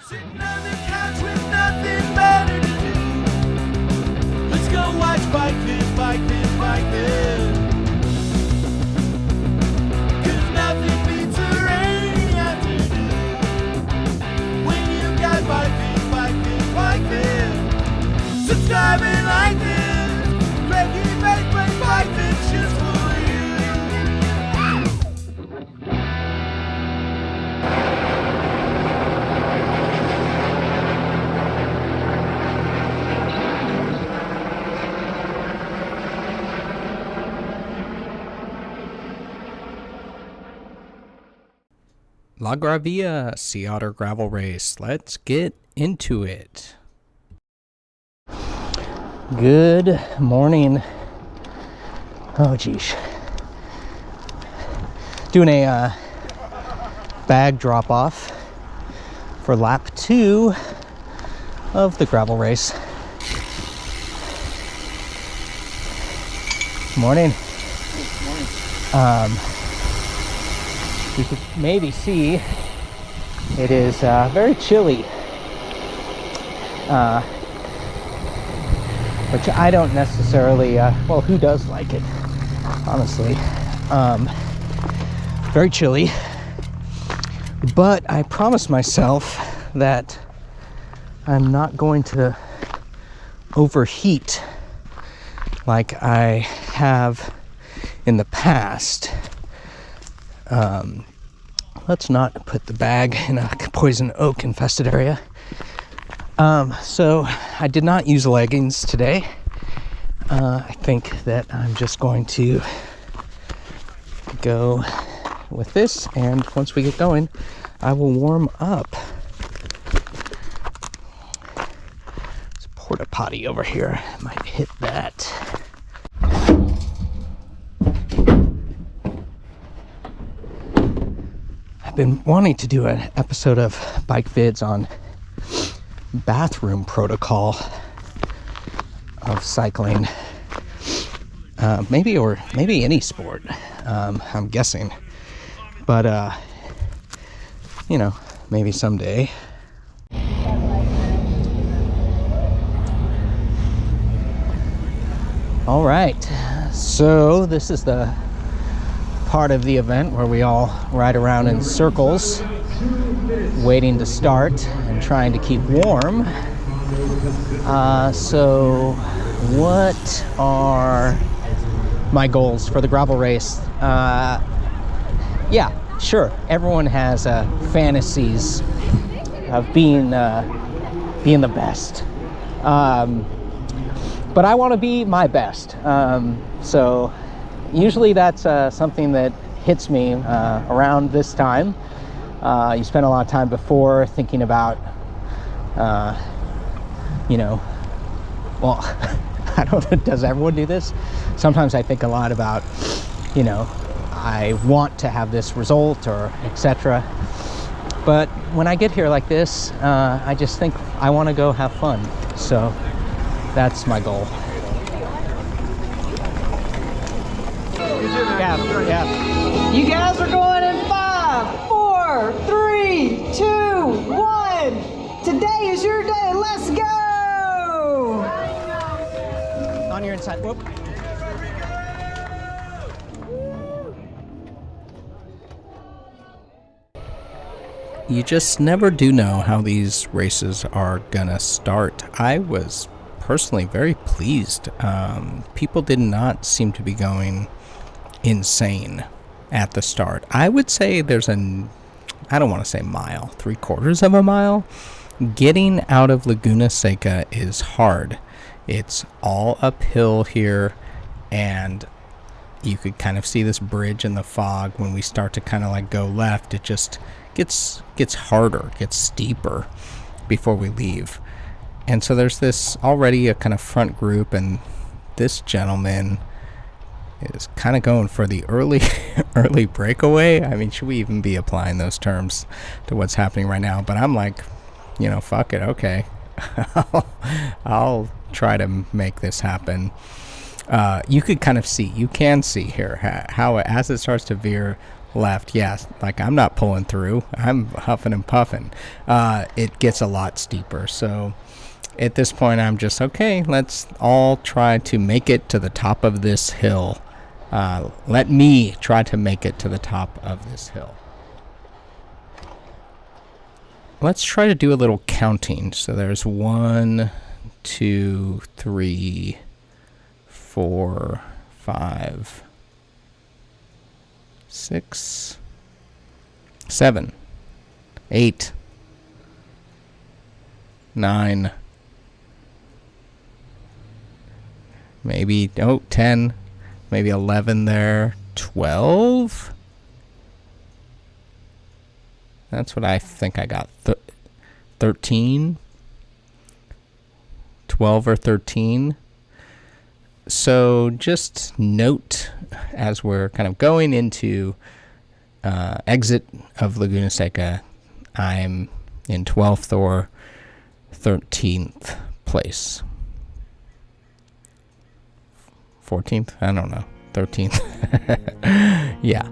Sitting on the couch with nothing better to do. Let's go watch BIKEVIDS, BIKEVIDS, BIKEVIDS. 'Cause nothing beats a rainy afternoon. When you got BIKEVIDS, BIKEVIDS, BIKEVIDS. Subscribe and like this. Cranky Bake Play BIKEVIDS just for you. La Gravilla Sea Otter Gravel Race. Let's get into it. Good morning. Oh, geez. Doing a bag drop off for lap 2 of the gravel race. Morning. You can maybe see it is very chilly, which I don't necessarily, well, who does like it, honestly. Very chilly, but I promised myself that I'm not going to overheat like I have in the past. Let's not put the bag in a poison oak infested area. So I did not use leggings today. I think that I'm just going to go with this, and once we get going, I will warm up. There's a porta potty over here. I might hit that. Been wanting to do an episode of BIKEVIDS on bathroom protocol of cycling, maybe any sport, I'm guessing, but you know, maybe someday. All right, so this is the part of the event where we all ride around in circles waiting to start and trying to keep warm. So what are my goals for the gravel race? Yeah, sure, everyone has fantasies of being the best, but I want to be my best. So usually that's something that hits me around this time. You spend a lot of time before thinking about, you know, well, I don't know, does everyone do this? Sometimes I think a lot about, you know, I want to have this result or etc. But when I get here like this, I just think I want to go have fun. So that's my goal. Yeah. You guys are going in 5, 4, 3, 2, 1. Today is your day. Let's go. On your inside. Whoop. You just never do know how these races are gonna start. I was personally very pleased. People did not seem to be going insane at the start. I would say there's I don't want to say mile, 3/4 of a mile. Getting out of Laguna Sea is hard. It's all uphill here, and you could kind of see this bridge in the fog. When we start to kind of like go left, it just gets harder, gets steeper before we leave. And so there's this already a kind of front group, and this gentleman is kind of going for the early breakaway. I mean, should we even be applying those terms to what's happening right now? But I'm like, you know, fuck it, okay. I'll try to make this happen. You can see here how as it starts to veer left. Yes, like I'm not pulling through. I'm huffing and puffing. It gets a lot steeper. So at this point, I'm just, okay, let's all try to make it to the top of this hill. Let me try to make it to the top of this hill. Let's try to do a little counting. So there's 1, 2, 3, 4, 5, 6, 7, 8, 9, maybe 10, maybe 11 there, 12. That's what I think I got. 13, 12 or 13. So just note as we're kind of going into exit of Laguna Seca, I'm in 12th or 13th place. 14th? I don't know. 13th. Yeah.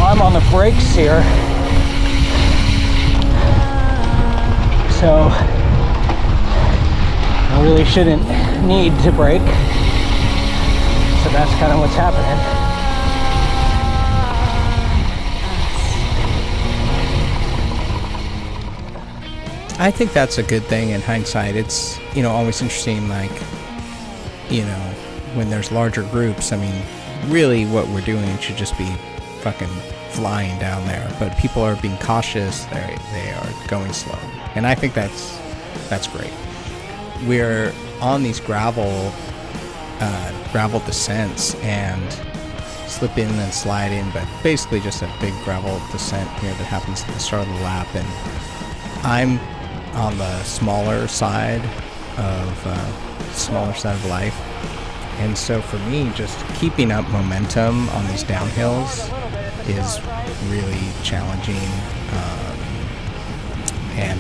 I'm on the brakes here, so I really shouldn't need to brake, so that's kind of what's happening. I think that's a good thing in hindsight. It's, always interesting, like, when there's larger groups, I mean, really what we're doing should just be fucking flying down there, but people are being cautious. They are going slow, and I think that's great. We're on these gravel descents and slip in and slide in, but basically just a big gravel descent here that happens at the start of the lap, and I'm on the smaller side of life, and so for me, just keeping up momentum on these downhills is really challenging, and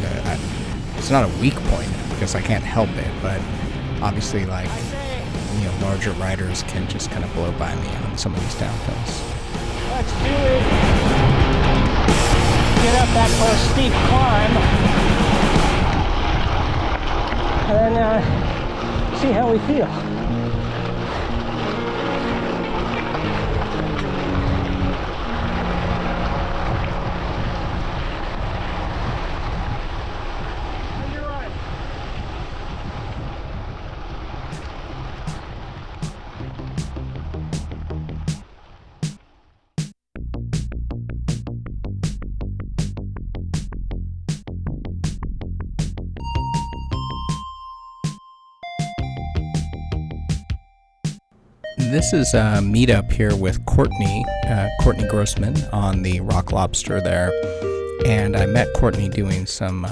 it's not a weak point because I can't help it, but obviously, like, larger riders can just kind of blow by me on some of these downhills. Let's do it. Get up that first steep climb, and then see how we feel. This is a meetup here with Courtney Grossman on the Rock Lobster there, and I met Courtney doing some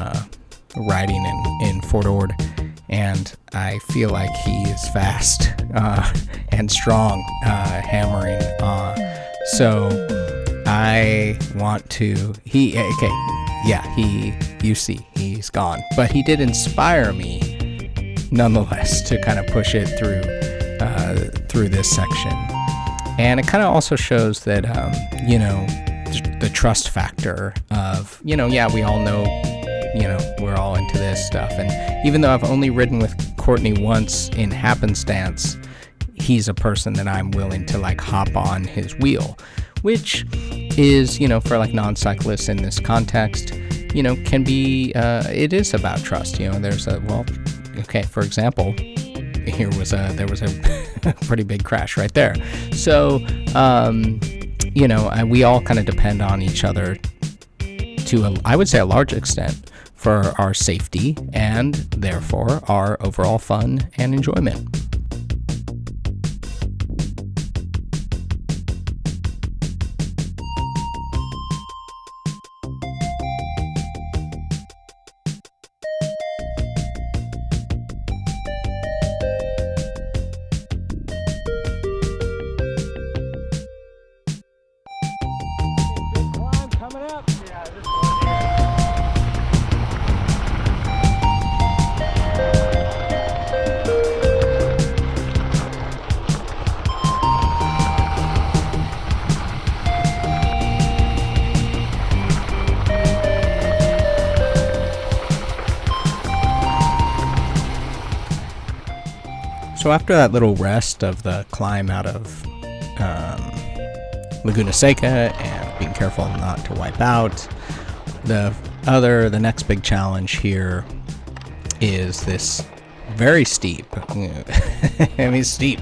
riding in Fort Ord, and I feel like he is fast and strong, hammering. So I want to. He's gone, but he did inspire me nonetheless to kind of push it through this section. And it kind of also shows that the trust factor of, we all know, we're all into this stuff. And even though I've only ridden with Courtney once in happenstance, he's a person that I'm willing to like hop on his wheel, which is, for like non-cyclists in this context, can be, it is about trust. There's for example, there was a pretty big crash right there. So, we all kind of depend on each other to, I would say, a large extent for our safety and therefore our overall fun and enjoyment. So after that little rest of the climb out of Laguna Seca and being careful not to wipe out, the next big challenge here is this very steep, steep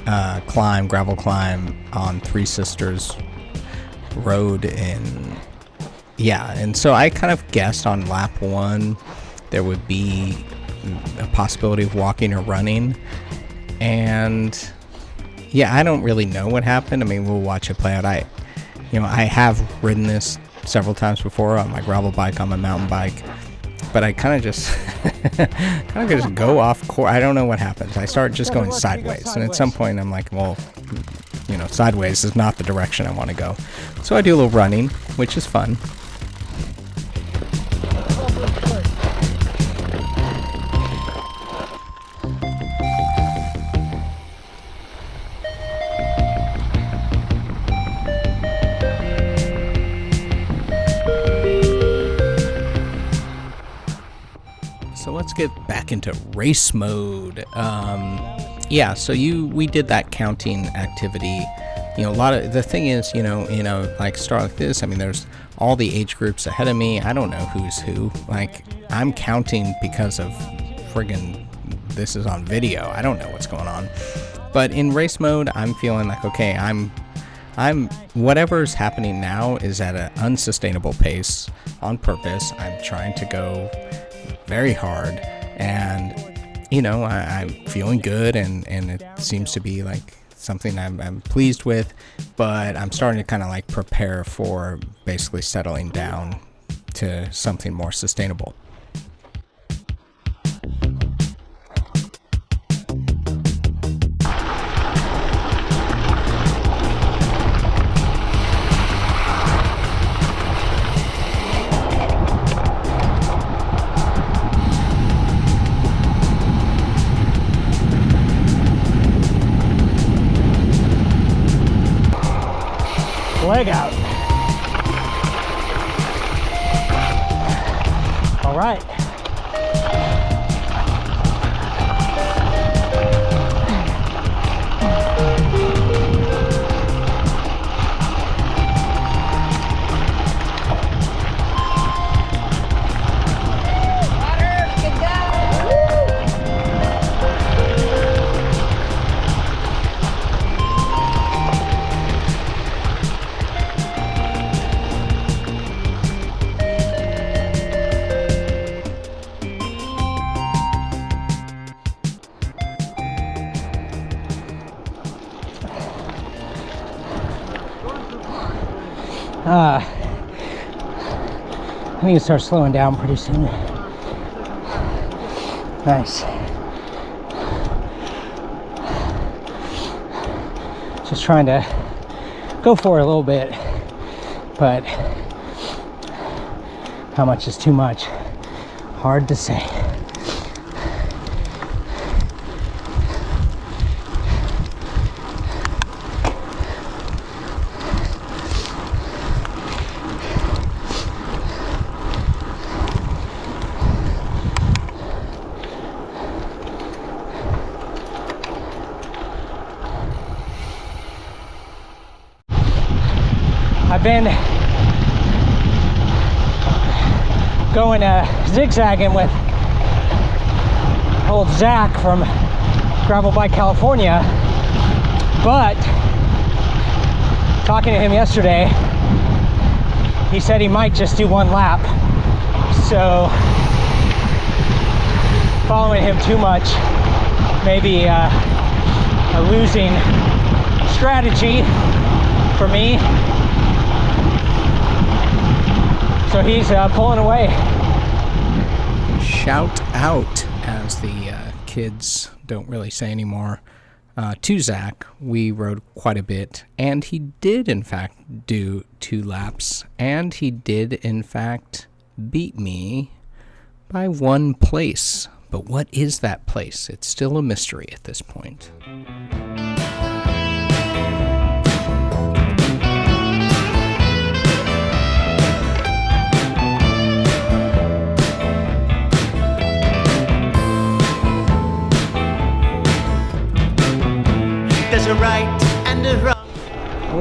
gravel climb on Three Sisters Road and so I kind of guessed on lap 1 there would be a possibility of walking or running, and I don't really know what happened. I mean, we'll watch it play out. I have ridden this several times before on my gravel bike, on my mountain bike, but I kind of just go off course. I don't know what happens. I start just going sideways, and at some point I'm like, well, sideways is not the direction I want to go. So I do a little running, which is fun. Let's get back into race mode. So we did that counting activity. A lot of the thing is, like start like this. I mean, there's all the age groups ahead of me. I don't know who's who. Like, I'm counting because of friggin' this is on video. I don't know what's going on. But in race mode, I'm feeling like, okay, I'm whatever's happening now is at an unsustainable pace on purpose. I'm trying to go very hard, and I'm feeling good, and it seems to be like something I'm pleased with, but I'm starting to kind of like prepare for basically settling down to something more sustainable. Leg out. All right. I need to start slowing down pretty soon. Nice. Just trying to go for it a little bit, but how much is too much? Hard to say. I've been going zigzagging with old Zach from Gravel Bike California, but talking to him yesterday, he said he might just do one lap. So following him too much may be a losing strategy for me. So he's pulling away. Shout out, as the kids don't really say anymore, to Zach. We rode quite a bit, and he did in fact do 2 laps, and he did in fact beat me by 1 place. But what is that place? It's still a mystery at this point.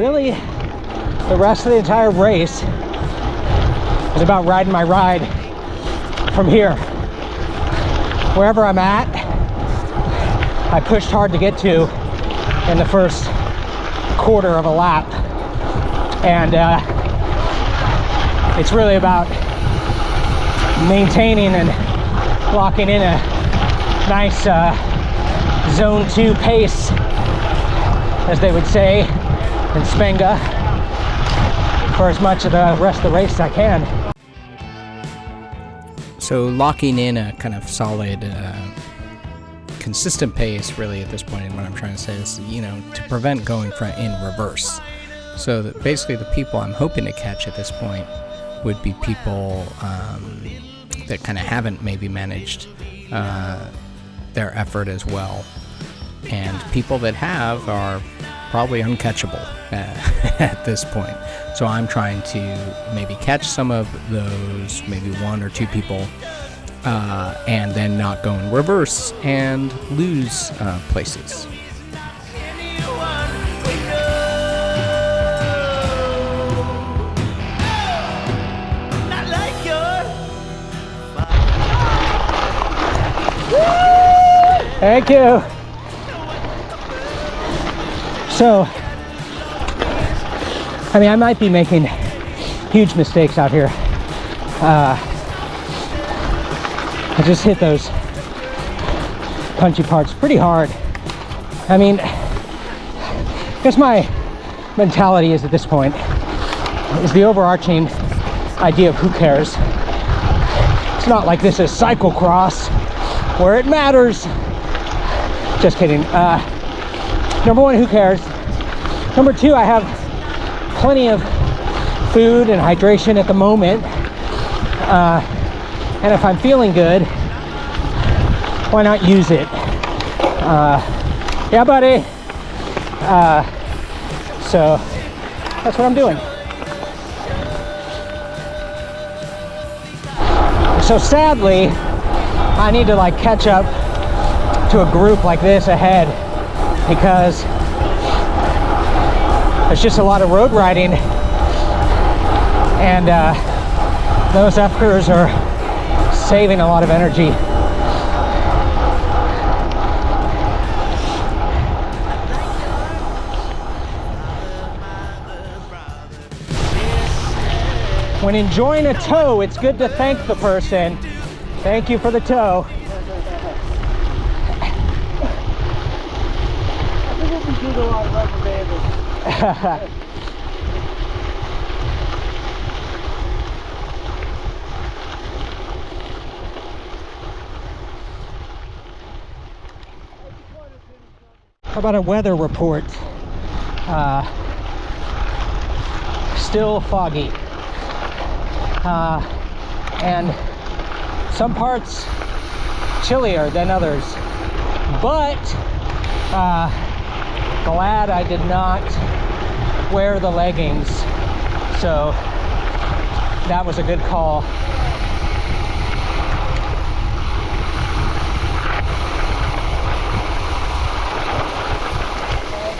really, the rest of the entire race is about riding my ride from here. Wherever I'm at, I pushed hard to get to in the first quarter of a lap. And it's really about maintaining and locking in a nice zone 2 pace, as they would say in Spenga, for as much of the rest of the race as I can. So locking in a kind of solid, consistent pace, really, at this point, and what I'm trying to say is, you know, to prevent going in reverse. So that basically the people I'm hoping to catch at this point would be people that kind of haven't maybe managed their effort as well. And people that have are probably uncatchable at this point. So I'm trying to maybe catch some of those, maybe 1 or 2 people, and then not go in reverse and lose places. Thank you. So, I mean, I might be making huge mistakes out here. I just hit those punchy parts pretty hard. I mean, I guess my mentality is at this point is the overarching idea of who cares. It's not like this is cyclocross where it matters. Just kidding. Number 1, who cares? Number 2, I have plenty of food and hydration at the moment. And if I'm feeling good, why not use it? Yeah, buddy. So that's what I'm doing. So sadly, I need to like catch up to a group like this ahead, because there's just a lot of road riding, and those effers are saving a lot of energy. When enjoying a tow, it's good to thank the person. Thank you for the tow. A lot of rubber banding. How about a weather report? Still foggy. And some parts chillier than others. But glad I did not wear the leggings, so that was a good call.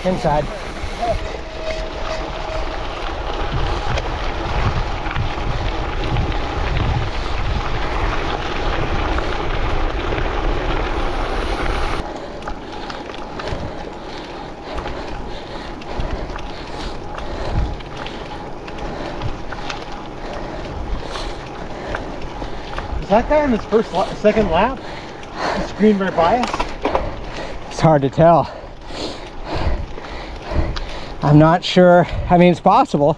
Inside. Is that guy on his second lap? Just green right by us? It's hard to tell. I'm not sure. I mean, it's possible.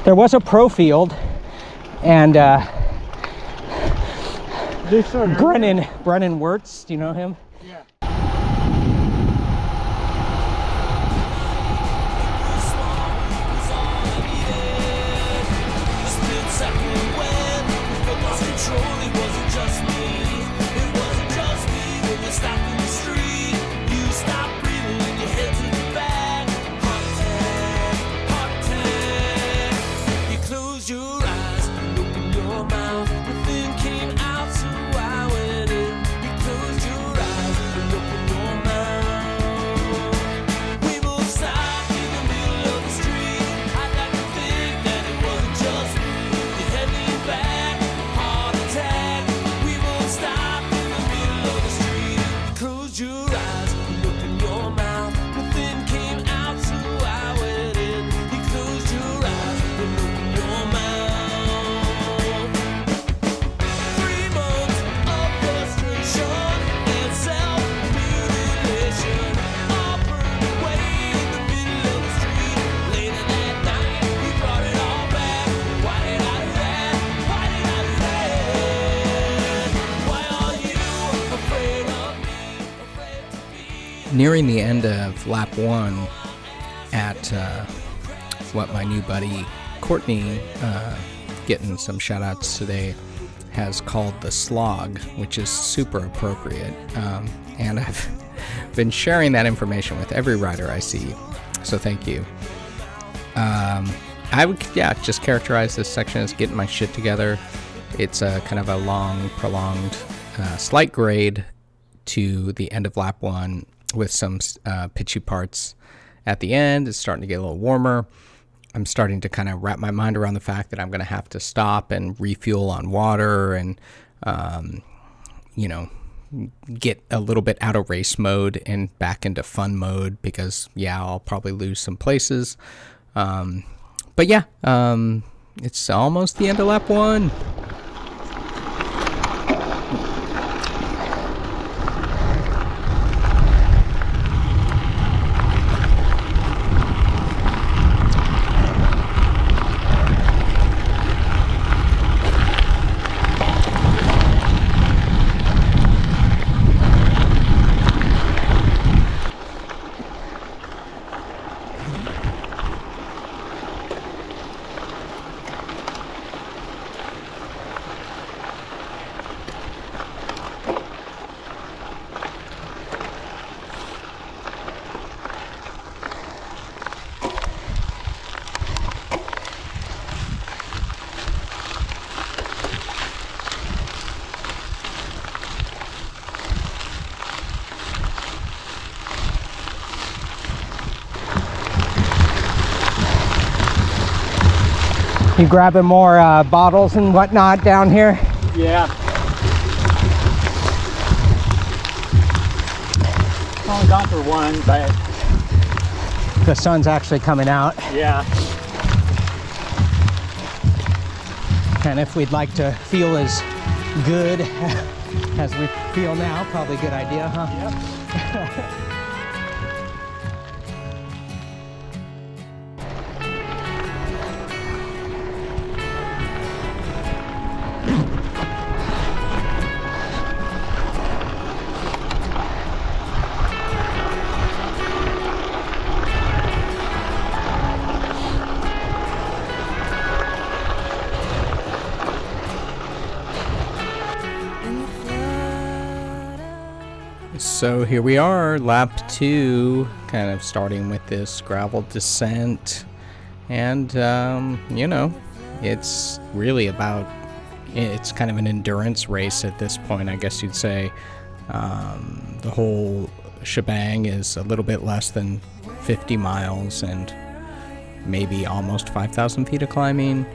There was a pro field, and Brennan Wirtz, do you know him? Yeah. nearing the end of lap 1 at what my new buddy Courtney, getting some shout outs today, has called the slog, which is super appropriate. And I've been sharing that information with every rider I see, so thank you. I would, just characterize this section as getting my shit together. It's a kind of a long, prolonged, slight grade to the end of lap 1 with some pitchy parts at the end. It's starting to get a little warmer. I'm starting to kind of wrap my mind around the fact that I'm going to have to stop and refuel on water and, get a little bit out of race mode and back into fun mode because, I'll probably lose some places. But it's almost the end of lap 1. You grabbing more bottles and whatnot down here? Yeah. Only gone for one, but The sun's actually coming out. yeah. And if we'd like to feel as good as we feel now, probably a good idea, huh? Yep. So here we are, lap 2, kind of starting with this gravel descent. And, it's really about, it's kind of an endurance race at this point, I guess you'd say. The whole shebang is a little bit less than 50 miles and maybe almost 5,000 feet of climbing.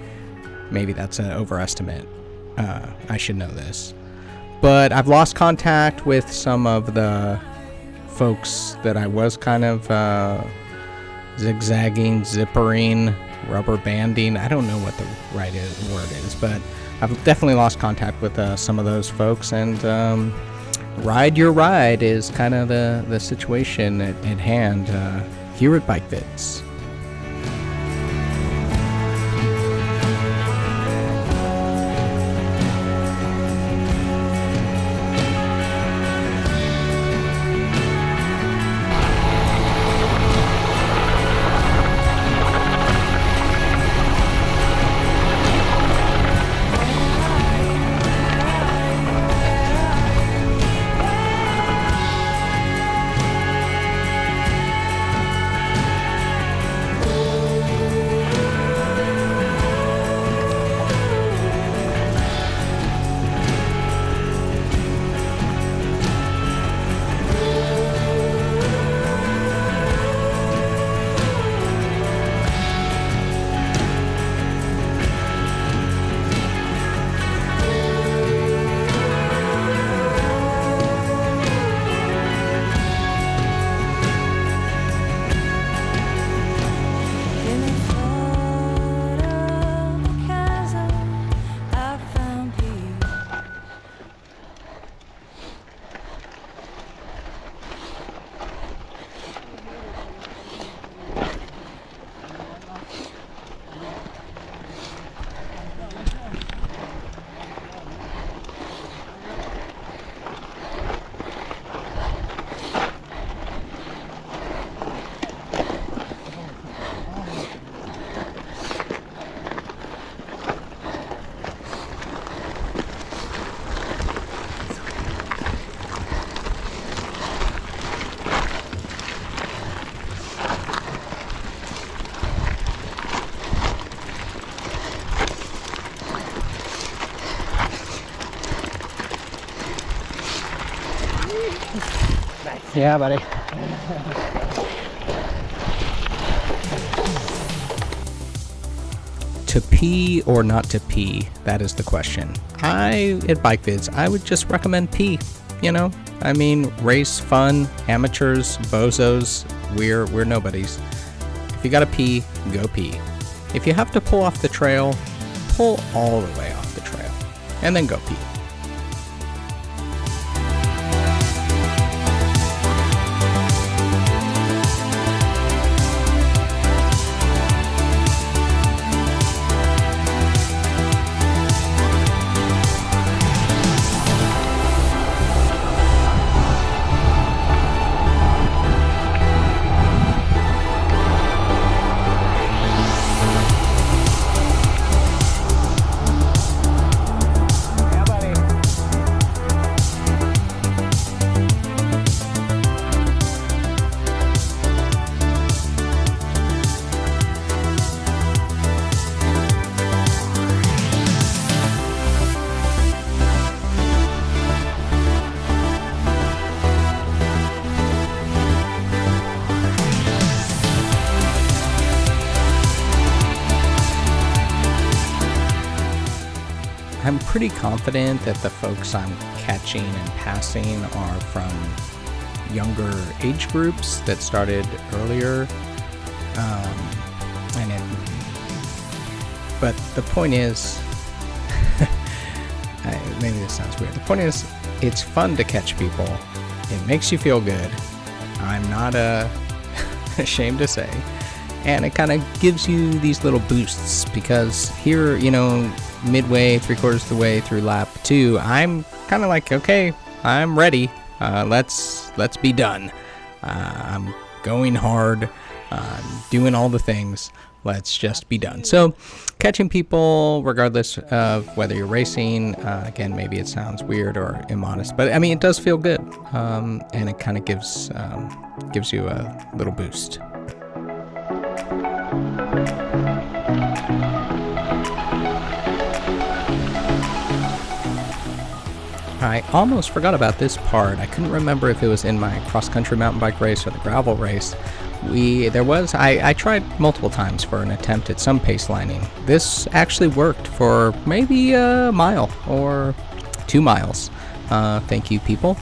Maybe that's an overestimate. I should know this. But I've lost contact with some of the folks that I was kind of zigzagging, zippering, rubber banding. I don't know what the right word is, but I've definitely lost contact with some of those folks. And ride your ride is kind of the situation at hand here at BIKEVIDS. Yeah, buddy. To pee or not to pee? That is the question. At BIKEVIDS, I would just recommend pee. You know, I mean, race, fun, amateurs, bozos, we're nobodies. If you gotta pee, go pee. If you have to pull off the trail, pull all the way off the trail, and then go pee. I'm pretty confident that the folks I'm catching and passing are from younger age groups that started earlier. But the point is, maybe this sounds weird. The point is, it's fun to catch people. It makes you feel good. I'm not ashamed to say. And it kind of gives you these little boosts because here, you know, midway, 3/4 of the way through lap 2, I'm kind of like, okay, I'm ready. Let's be done. I'm going hard, doing all the things. Let's just be done. So catching people, regardless of whether you're racing, again, maybe it sounds weird or immodest, but I mean, it does feel good. And it kind of gives you a little boost. I almost forgot about this part. I couldn't remember if it was in my cross-country mountain bike race or the gravel race. I tried multiple times for an attempt at some pace lining. This actually worked for maybe a mile or 2 miles. Thank you, people,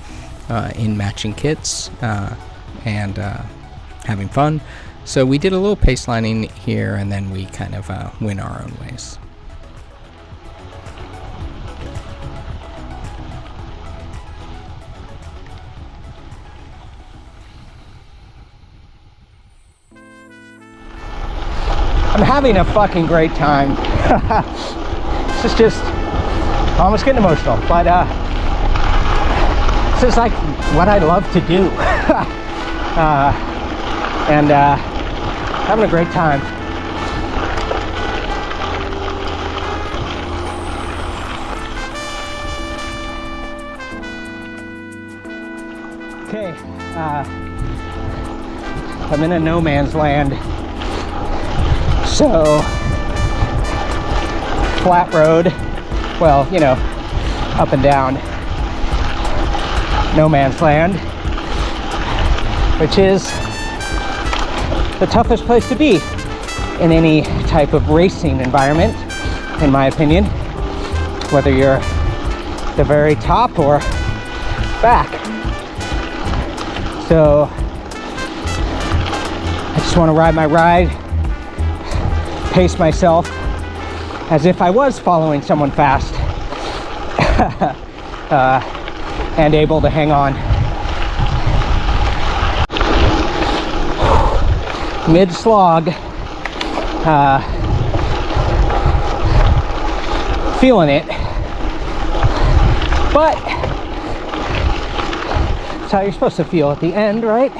in matching kits and having fun. So we did a little pace lining here, and then we kind of went our own ways. I'm having a fucking great time. This is just almost getting emotional, but this is like what I love to do. And having a great time. Okay, I'm in a no man's land. So, flat road, well, you know, up and down, no man's land, which is the toughest place to be in any type of racing environment, in my opinion, whether you're the very top or back. So, I just want to ride my ride, pace myself as if I was following someone fast and able to hang on. Mid slog, feeling it, but that's how you're supposed to feel at the end, right?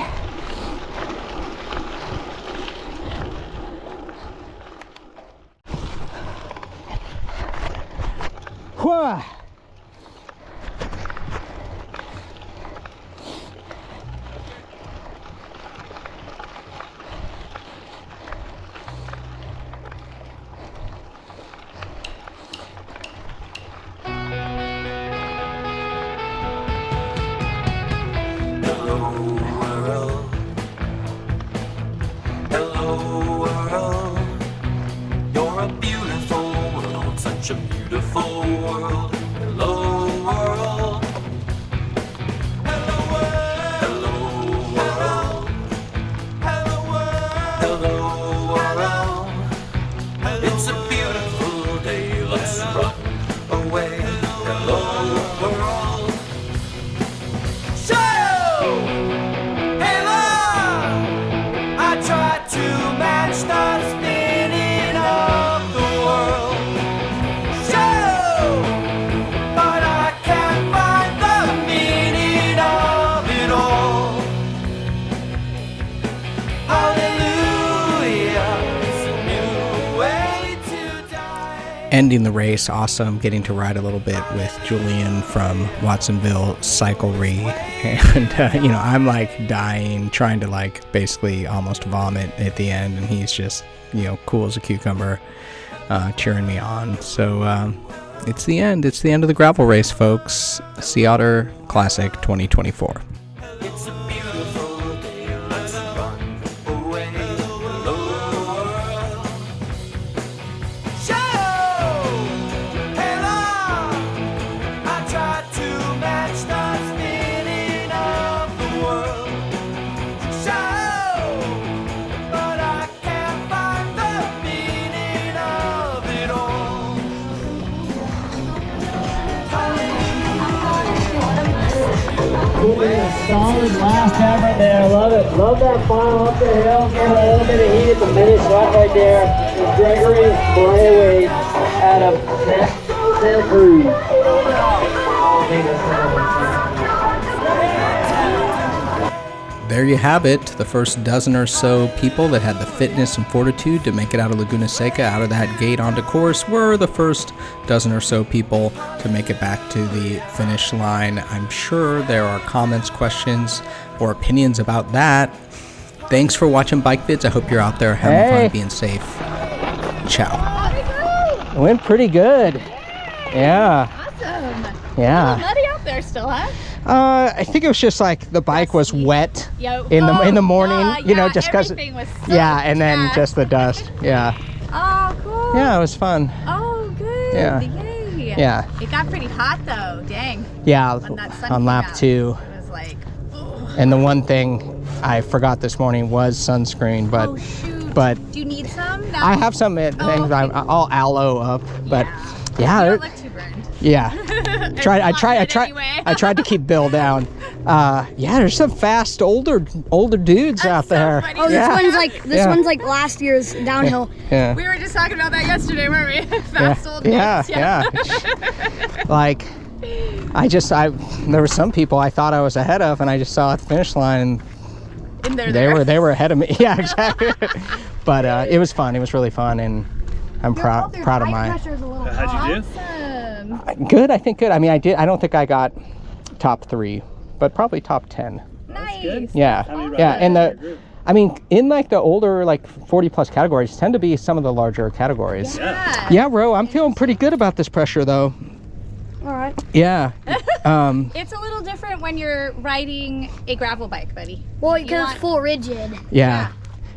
hello world. So, hey love, I tried to match the spinning of the world. So, but I can't find the meaning of it all. Hallelujah, it's a new way to die. Ending the race, awesome. Getting to ride a little bit with Julian from Watsonville Cyclery. And, you know, I'm like dying, trying to like basically almost vomit at the end. And he's just, you know, cool as a cucumber, cheering me on. So it's the end. It's the end of the gravel race, folks. OTTER Classic 2024. It's a beautiful day, let's run away, hello world. Show, hey love, I tried to match the spinning of the world. Show, but I can't find the meaning of it all. Solid last time right there. I love it. Love that final up the hill. Getting a little bit of heat at the finish right there. It's Gregory Brayway out of Santa Cruz. There you have it, the first dozen or so people that had the fitness and fortitude to make it out of Laguna Seca, out of that gate onto course, were the first dozen or so people to make it back to the finish line. I'm sure there are comments, questions, or opinions about that. Thanks for watching BIKEVIDS. I hope you're out there having fun, being safe. Ciao. It went pretty good. Yeah. Awesome. Yeah. Muddy out there still, huh? I think it was just like the bike was wet Yeah. in the morning, you know, just because. everything was soaked. Yeah, and then just the dust. Yeah. Oh, cool. Yeah, it was fun. Oh, good. Yeah. Yay. Yeah. It got pretty hot though. Dang. Yeah, When that sun on came lap out, 2. It was like, oh, And the one thing I forgot this morning was sunscreen, but oh shoot. but Do you need some? No. I have some things okay, I'll aloe up, but You yeah, don't look too burned. yeah. I tried to keep Bill down. Yeah, there's some fast older dudes out so there. funny. Oh, this Yeah. one's like last year's downhill. Yeah. We were just talking about that yesterday, weren't we? Fast old Yeah, dudes, yeah. Like, there were some people I thought I was ahead of, and I just saw at the finish line, and And they were ahead of me. Yeah, exactly. But it was fun. It was really fun, and I'm proud of mine. How'd you do? Awesome. Good, I think good. I mean, I don't think I got top 3, but probably top 10. Nice. Yeah, yeah, and in like the older, like 40 plus categories tend to be some of the larger categories. Yeah, Ro, I'm feeling pretty good about this pressure though. All right. Yeah. It's a little different when you're riding a gravel bike, buddy. Well, You because want- it's full rigid. Yeah.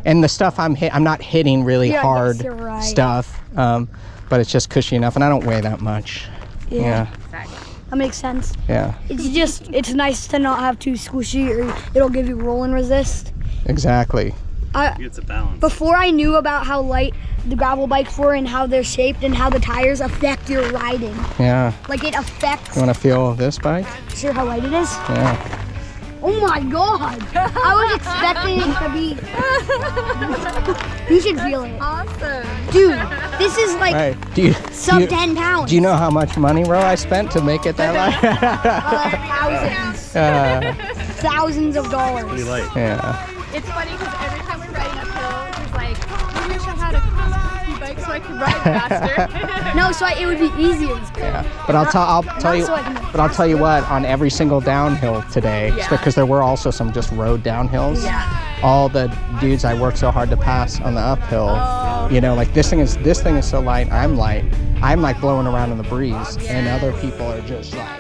And the stuff I'm not hitting really Yeah, I hard guess you're right. stuff, but it's just cushy enough, and I don't weigh that much. Yeah. Exactly. That makes sense. Yeah. It's nice to not have too squishy, or it'll give you roll and resist. Exactly. It's a balance. Before I knew about how light the gravel bikes were and how they're shaped and how the tires affect your riding, Yeah. like it affects. You want to feel this bike? Sure, how light it is? Yeah. Oh my god! I was expecting it to be. You should feel it, Awesome. dude. This is like Right. Do sub you, 10 pounds. do you know how much money, Ro, I spent to make it that light? Thousands, thousands of dollars. Pretty light. Yeah. It's funny because every time we're riding uphill, he's like, I wish I had a cross-country bike so I could ride faster. No, so it would be easier. Yeah. But I'll tell you. so I can- But I'll tell you what. On every single downhill today, because there were also some just road downhills. Yeah. All the dudes I worked so hard to pass on the uphill. You know, like this thing is so light. I'm light. I'm like blowing around in the breeze, and other people are just like